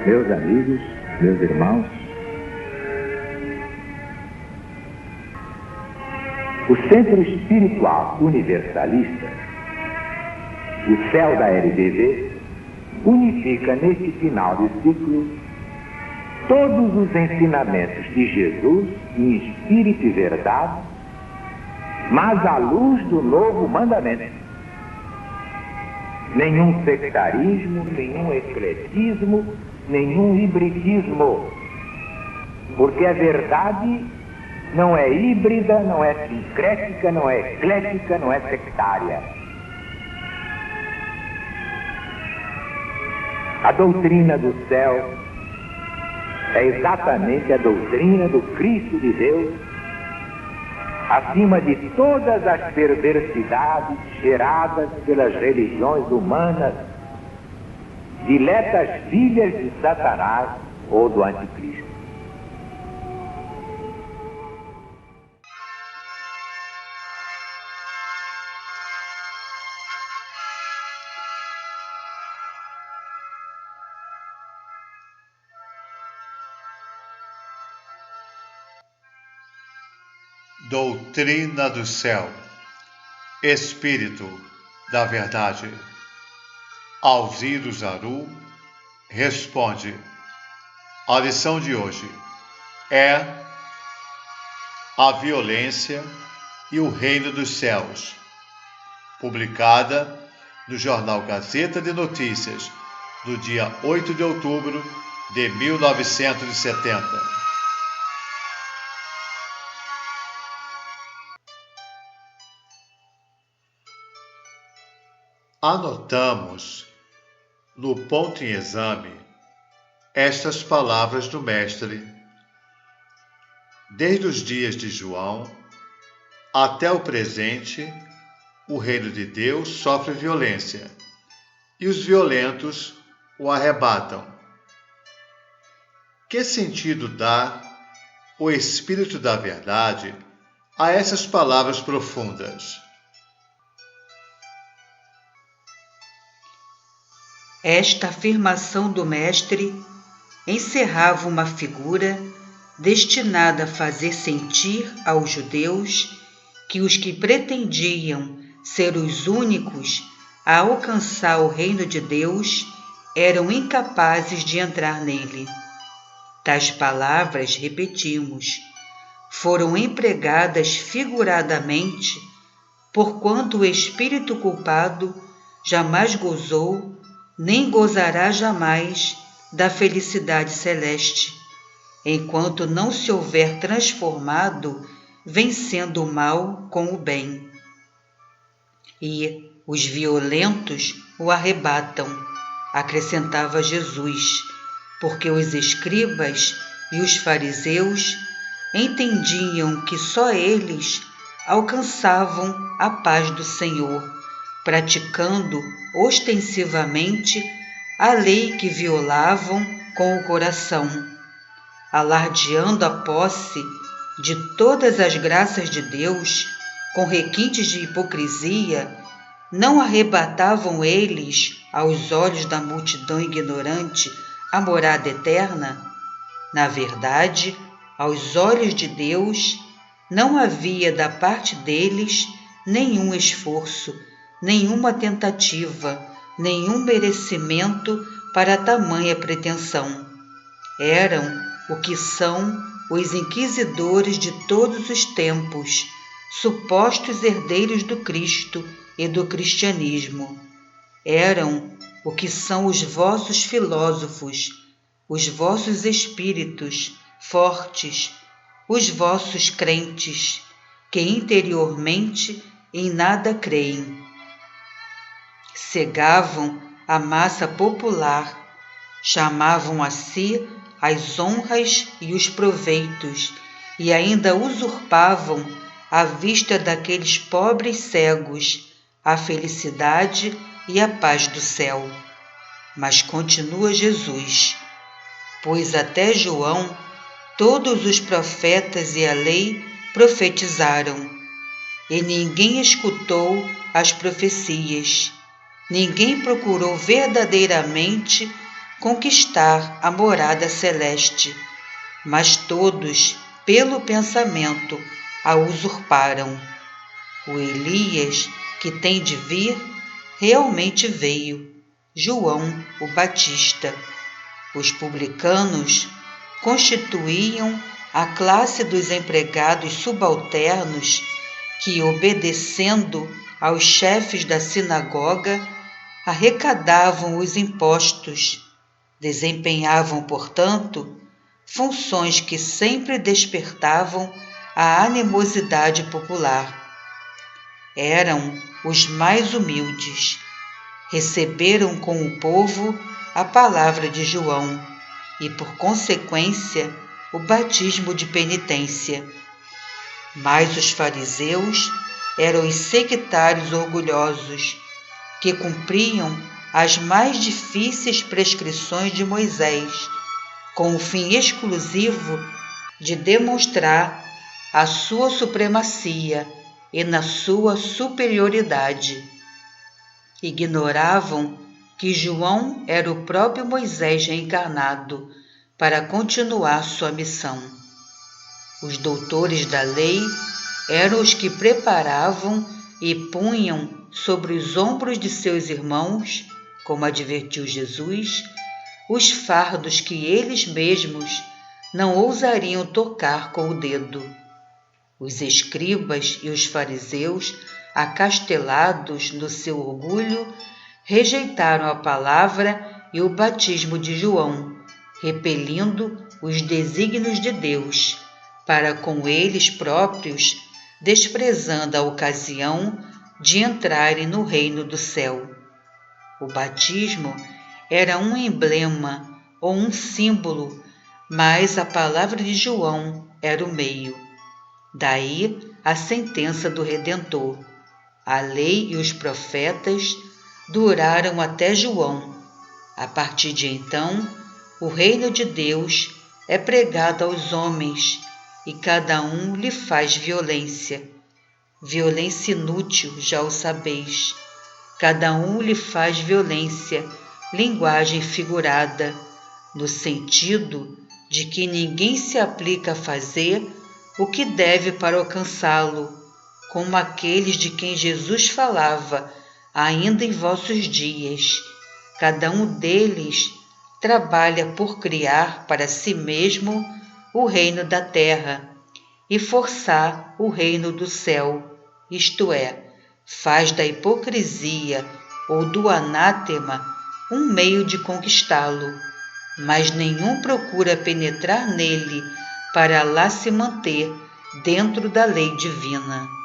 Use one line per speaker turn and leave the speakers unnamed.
Meus amigos, meus irmãos, o Centro Espiritual Universalista, o CEL da LBV, unifica neste final de ciclo todos os ensinamentos de Jesus em espírito e verdade, mas à luz do novo mandamento. Nenhum sectarismo, nenhum ecletismo, nenhum hibridismo, porque a verdade não é híbrida, não é sincrética, não é eclética, não é sectária. A doutrina do céu é exatamente a doutrina do Cristo de Deus, acima de todas as perversidades geradas pelas religiões humanas, diletas filhas de Satanás ou do Anticristo.
Doutrina do céu, Espírito da verdade. Alziro Zaru responde. A lição de hoje é a violência e o reino dos céus, publicada no jornal Gazeta de Notícias, do dia 8 de outubro de 1970. Anotamos, no ponto em exame, estas palavras do Mestre. Desde os dias de João até o presente, o reino de Deus sofre violência, e os violentos o arrebatam. Que sentido dá o Espírito da Verdade a essas palavras profundas?
Esta afirmação do Mestre encerrava uma figura destinada a fazer sentir aos judeus que os que pretendiam ser os únicos a alcançar o reino de Deus eram incapazes de entrar nele. Tais palavras, repetimos, foram empregadas figuradamente, porquanto o espírito culpado jamais gozou nem gozará jamais da felicidade celeste, enquanto não se houver transformado, vencendo o mal com o bem. E os violentos o arrebatam, acrescentava Jesus, porque os escribas e os fariseus entendiam que só eles alcançavam a paz do Senhor, praticando ostensivamente a lei que violavam com o coração, alardeando a posse de todas as graças de Deus com requintes de hipocrisia. Não arrebatavam eles, aos olhos da multidão ignorante, a morada eterna? Na verdade, aos olhos de Deus, não havia da parte deles nenhum esforço, nenhuma tentativa, nenhum merecimento para tamanha pretensão. Eram o que são os inquisidores de todos os tempos, supostos herdeiros do Cristo e do cristianismo. Eram o que são os vossos filósofos, os vossos espíritos fortes, os vossos crentes, que interiormente em nada creem. Cegavam a massa popular, chamavam a si as honras e os proveitos, e ainda usurpavam, à vista daqueles pobres cegos, a felicidade e a paz do céu. Mas continua Jesus, pois até João todos os profetas e a lei profetizaram, e ninguém escutou as profecias. Ninguém procurou verdadeiramente conquistar a morada celeste, mas todos, pelo pensamento, a usurparam. O Elias, que tem de vir, realmente veio, João o Batista. Os publicanos constituíam a classe dos empregados subalternos que, obedecendo aos chefes da sinagoga, arrecadavam os impostos. Desempenhavam, portanto, funções que sempre despertavam a animosidade popular. Eram os mais humildes. Receberam com o povo a palavra de João e, por consequência, o batismo de penitência. Mas os fariseus eram os sectários orgulhosos, que cumpriam as mais difíceis prescrições de Moisés, com o fim exclusivo de demonstrar a sua supremacia e na sua superioridade. Ignoravam que João era o próprio Moisés reencarnado para continuar sua missão. Os doutores da lei eram os que preparavam e punham sobre os ombros de seus irmãos, como advertiu Jesus, os fardos que eles mesmos não ousariam tocar com o dedo. Os escribas e os fariseus, acastelados no seu orgulho, rejeitaram a palavra e o batismo de João, repelindo os desígnios de Deus, para com eles próprios, desprezando a ocasião de entrarem no reino do céu. O batismo era um emblema ou um símbolo, mas a palavra de João era o meio. Daí a sentença do Redentor. A lei e os profetas duraram até João. A partir de então, o reino de Deus é pregado aos homens e cada um lhe faz violência. Violência inútil, já o sabeis. Cada um lhe faz violência, linguagem figurada, no sentido de que ninguém se aplica a fazer o que deve para alcançá-lo, como aqueles de quem Jesus falava ainda em vossos dias. Cada um deles trabalha por criar para si mesmo o reino da terra e forçar o reino do céu, isto é, faz da hipocrisia ou do anátema um meio de conquistá-lo, mas nenhum procura penetrar nele para lá se manter dentro da lei divina.